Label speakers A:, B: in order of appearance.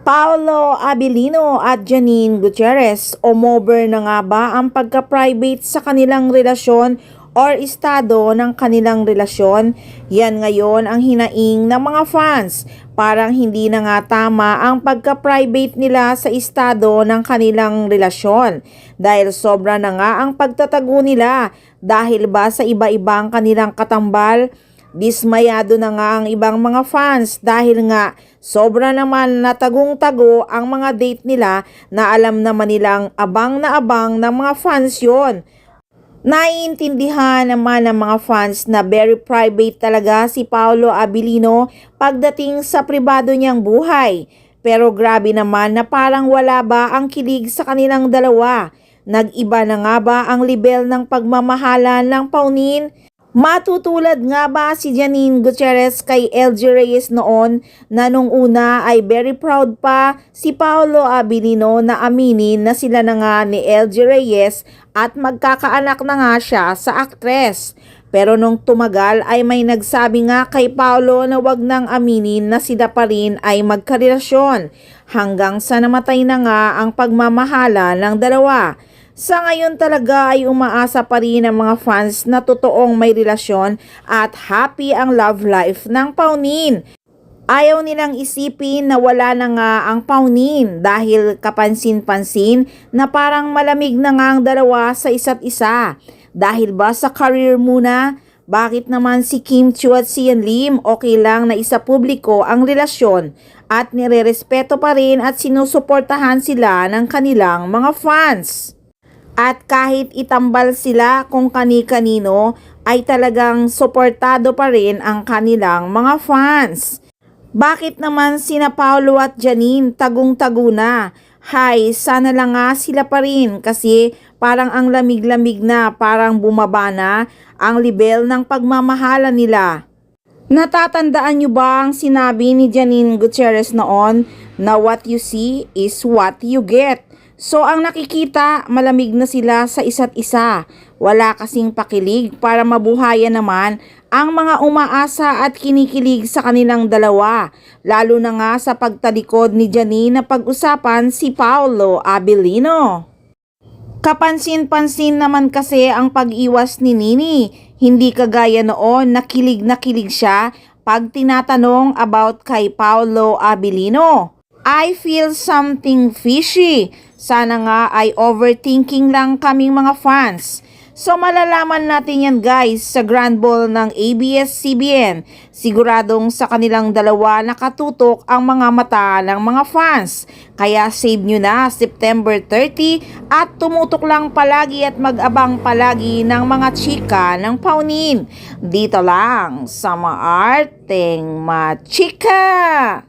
A: Paolo Abilino at Janine Gutierrez, umover na nga ba ang pagka-private sa kanilang relasyon or estado ng kanilang relasyon? Yan ngayon ang hinaing ng mga fans. Parang hindi na nga tama ang pagka-private nila sa estado ng kanilang relasyon. Dahil sobra na nga ang pagtatago nila dahil ba sa iba-ibang kanilang katambal. Dismayado na nga ang ibang mga fans dahil nga sobra naman na tagong-tago ang mga date nila na alam naman nilang abang na abang ng mga fans yon. Naiintindihan naman ng mga fans na very private talaga si Paolo Abilino pagdating sa pribado niyang buhay. Pero grabe naman na parang wala ba ang kilig sa kanilang dalawa. Nag-iba na nga ba ang level ng pagmamahalan ng paunin? Matutulad nga ba si Janine Gutierrez kay LG Reyes noon na nung una ay very proud pa si Paolo Abilino na aminin na sila na nga ni LG Reyes at magkakaanak na nga siya sa aktres. Pero nung tumagal ay may nagsabi nga kay Paolo na wag nang aminin na sila pa rin ay magkarelasyon hanggang sa namatay na nga ang pagmamahala ng dalawa. Sa ngayon talaga ay umaasa pa rin ang mga fans na totoong may relasyon at happy ang love life ng paunin. Ayaw nilang isipin na wala na nga ang paunin dahil kapansin-pansin na parang malamig na nga ang dalawa sa isa't isa. Dahil ba sa career muna? Bakit naman si Kim Chiu at Sian Lim okay lang na isa publiko ang relasyon at nirerespeto pa rin at sinusuportahan sila ng kanilang mga fans? At kahit itambal sila kung kani-kanino ay talagang suportado pa rin ang kanilang mga fans. Bakit naman sina Paolo at Janine tagong-tago na? Hay, sana lang nga sila pa rin kasi parang ang lamig-lamig na, parang bumaba na ang level ng pagmamahala nila. Natatandaan nyo ba ang sinabi ni Janine Gutierrez noon na what you see is what you get? So ang nakikita, malamig na sila sa isa't isa. Wala kasing pakilig para mabuhayan naman ang mga umaasa at kinikilig sa kanilang dalawa. Lalo na nga sa pagtalikod ni Janine na pag-usapan si Paolo Abilino. Kapansin-pansin naman kasi ang pag-iwas ni Nini. Hindi kagaya noon na kilig siya pag tinatanong about kay Paolo Abilino. I feel something fishy. Sana nga ay overthinking lang kaming mga fans. So malalaman natin yan guys sa Grand Ball ng ABS-CBN. Siguradong sa kanilang dalawa nakatutok ang mga mata ng mga fans. Kaya save nyo na September 30 at tumutok lang palagi at mag-abang palagi ng mga chika ng paunin. Dito lang sa Maarteng Machika!